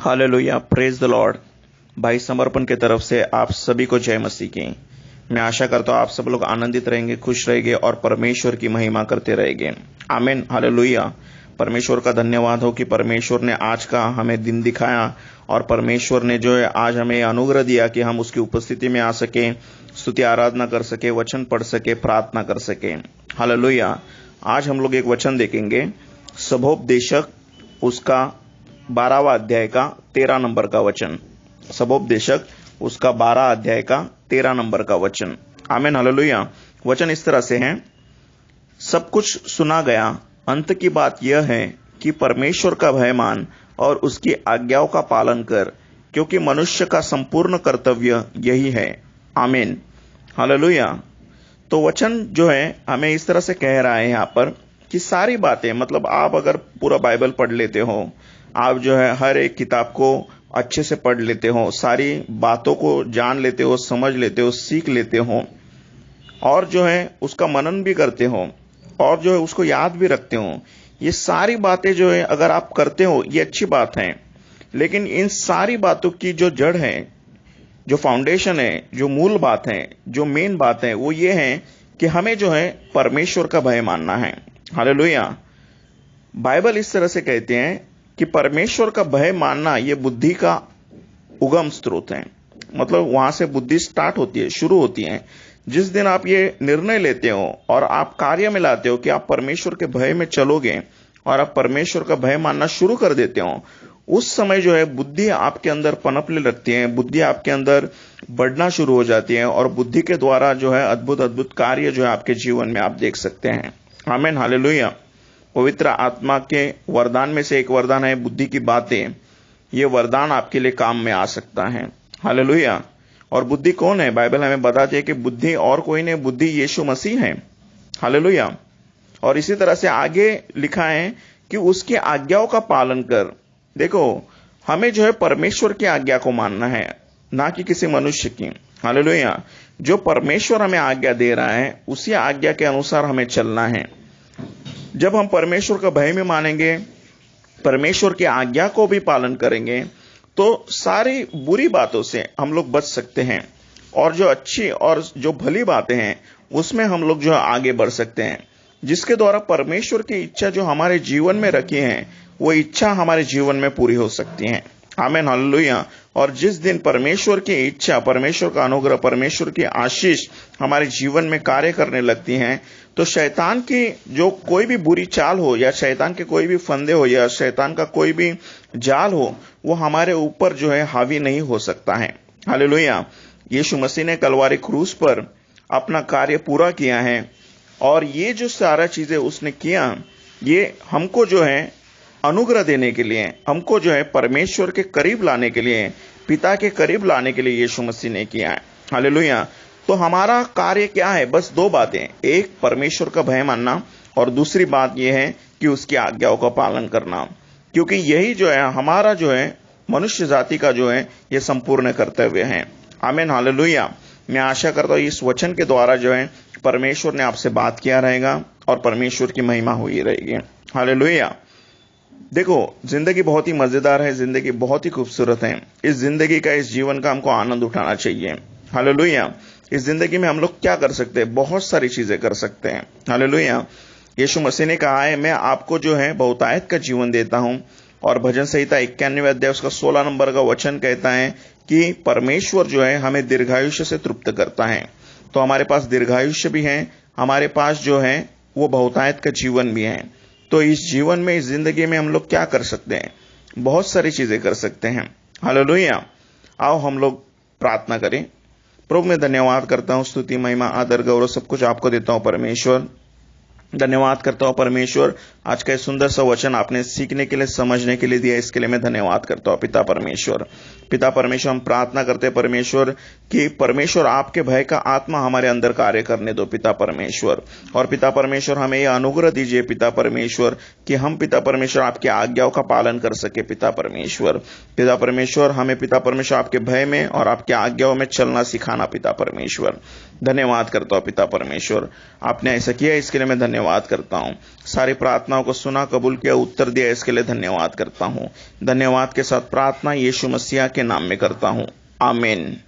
Hallelujah, praise the Lord. भाई समर्पण की तरफ से आप सभी को जय मसीह की। मैं आशा करता हूँ आप सब लोग आनंदित रहेंगे, खुश रहेंगे और परमेश्वर की महिमा करते रहेंगे। आमीन, हालेलुया। परमेश्वर का धन्यवाद हो कि परमेश्वर ने आज का हमें दिन दिखाया और परमेश्वर ने जो है आज हमें अनुग्रह दिया कि हम उसकी उपस्थिति में आ सके, स्तुति आराधना कर सके, वचन पढ़ सके, प्रार्थना कर सके। हालेलुया। आज हम लोग एक वचन देखेंगे, सबोपदेशक उसका 12वां अध्याय का 13 नंबर का वचन। सबोपदेशक उसका 12 अध्याय का 13 नंबर का वचन। आमीन, हालेलुया। वचन इस तरह से है, सब कुछ सुना गया, अंत की बात यह है कि परमेश्वर का भय मान और उसकी आज्ञाओं का पालन कर, क्योंकि मनुष्य का संपूर्ण कर्तव्य यही है। आमीन, हालेलुया। तो वचन जो है हमें इस तरह से कह रहा है यहाँ पर कि सारी बातें, मतलब आप अगर पूरा बाइबल पढ़ लेते हो, आप जो है हर एक किताब को अच्छे से पढ़ लेते हो, सारी बातों को जान लेते हो, समझ लेते हो, सीख लेते हो और जो है उसका मनन भी करते हो और जो है उसको याद भी रखते हो, ये सारी बातें जो है अगर आप करते हो ये अच्छी बात है। लेकिन इन सारी बातों की जो जड़ है, जो फाउंडेशन है, जो मूल बात है, जो मेन बात है, वो ये है कि हमें जो है परमेश्वर का भय मानना है। हालेलुया। बाइबल इस तरह से कहते हैं कि परमेश्वर का भय मानना ये बुद्धि का उगम स्रोत है। मतलब वहां से बुद्धि स्टार्ट होती है, शुरू होती है। जिस दिन आप ये निर्णय लेते हो और आप कार्य में लाते हो कि आप परमेश्वर के भय में चलोगे और आप परमेश्वर का भय मानना शुरू कर देते हो, उस समय जो है बुद्धि आपके अंदर पनपने लगती है, बुद्धि आपके अंदर बढ़ना शुरू हो जाती है और बुद्धि के द्वारा जो है अद्भुत अद्भुत कार्य जो है आपके जीवन में आप देख सकते हैं। आमीन, हालेलुया। पवित्र आत्मा के वरदान में से एक वरदान है बुद्धि की बातें। ये वरदान आपके लिए काम में आ सकता है। हालेलुया। और बुद्धि कौन है? बाइबल हमें बताती है कि बुद्धि और कोई नहीं, बुद्धि यीशु मसीह है। हालेलुया। और इसी तरह से आगे लिखा है कि उसकी आज्ञाओं का पालन कर। देखो, हमें जो है परमेश्वर की आज्ञा को मानना है, ना कि किसी मनुष्य की। हालेलुया। जो परमेश्वर हमें आज्ञा दे रहा है उसी आज्ञा के अनुसार हमें चलना है। जब हम परमेश्वर का भय में मानेंगे, परमेश्वर की आज्ञा को भी पालन करेंगे, तो सारी बुरी बातों से हम लोग बच सकते हैं और जो अच्छी और जो भली बातें हैं उसमें हम लोग जो आगे बढ़ सकते हैं, जिसके द्वारा परमेश्वर की इच्छा जो हमारे जीवन में रखी है वो इच्छा हमारे जीवन में पूरी हो सकती है। आमीन, हालेलुया। और जिस दिन परमेश्वर की इच्छा, परमेश्वर का अनुग्रह, परमेश्वर की आशीष हमारे जीवन में कार्य करने लगती हैं, तो शैतान की जो कोई भी बुरी चाल हो या शैतान के कोई भी फंदे हो या शैतान का कोई भी जाल हो, वो हमारे ऊपर जो है हावी नहीं हो सकता है। हालेलुया। यीशु मसीह ने कलवारी क्रूस पर अपना कार्य पूरा किया है और ये जो सारा चीजें उसने किया, ये हमको जो है अनुग्रह देने के लिए, हमको जो है परमेश्वर के करीब लाने के लिए, पिता के करीब लाने के लिए यीशु मसीह ने किया है। हालेलुया। तो हमारा कार्य क्या है? बस दो बातें, एक परमेश्वर का भय मानना और दूसरी बात यह है कि उसकी आज्ञाओं का पालन करना, क्योंकि यही जो है हमारा जो है मनुष्य जाति का जो है ये संपूर्ण कर्तव्य है। आमीन, हालेलुया। मैं आशा करता हूं इस वचन के द्वारा जो है परमेश्वर ने आपसे बात किया रहेगा और परमेश्वर की महिमा हुई रहेगी। हालेलुया। देखो, जिंदगी बहुत ही मजेदार है, जिंदगी बहुत ही खूबसूरत है। इस जिंदगी का, इस जीवन का हमको आनंद उठाना चाहिए। हालेलुया। इस जिंदगी में हम लोग क्या कर सकते हैं? बहुत सारी चीजें कर सकते हैं। हालेलुया। यीशु मसीह ने कहा है, मैं आपको जो है बहुतायत का जीवन देता हूं। और भजन संहिता 91 अध्याय उसका 16 नंबर का वचन कहता है कि परमेश्वर जो है हमें दीर्घायुष्य से तृप्त करता है। तो हमारे पास दीर्घायुष्य भी है, हमारे पास जो है वो बहुतायत का जीवन भी है। तो इस जीवन में, इस जिंदगी में हम लोग क्या कर सकते हैं? बहुत सारी चीजें कर सकते हैं। हालेलुया। आओ हम लोग प्रार्थना करें। प्रभु मैं धन्यवाद करता हूं, स्तुति महिमा आदर गौरव सब कुछ आपको देता हूं परमेश्वर। धन्यवाद करता हूं परमेश्वर, आज का सुंदर सा वचन आपने सीखने के लिए, समझने के लिए दिया, इसके लिए मैं धन्यवाद करता हूं पिता परमेश्वर। पिता परमेश्वर, हम प्रार्थना करते हैं परमेश्वर कि परमेश्वर आपके भय का आत्मा हमारे अंदर कार्य करने दो पिता परमेश्वर। और पिता परमेश्वर हमें यह अनुग्रह दीजिए पिता परमेश्वर कि हम पिता परमेश्वर आपकी आज्ञाओं का पालन कर सके पिता परमेश्वर। पिता परमेश्वर, हमें पिता परमेश्वर आपके भय में और आपकी आज्ञाओं में चलना सिखाना पिता परमेश्वर। धन्यवाद करता हूं पिता परमेश्वर, आपने ऐसा किया, इसके लिए मैं धन्यवाद करता हूं। सारी प्रार्थना प्रार्थनाओं को सुना, कबूल किया, उत्तर दिया, इसके लिए धन्यवाद करता हूँ। धन्यवाद के साथ प्रार्थना यीशु मसीह के नाम में करता हूँ, आमीन।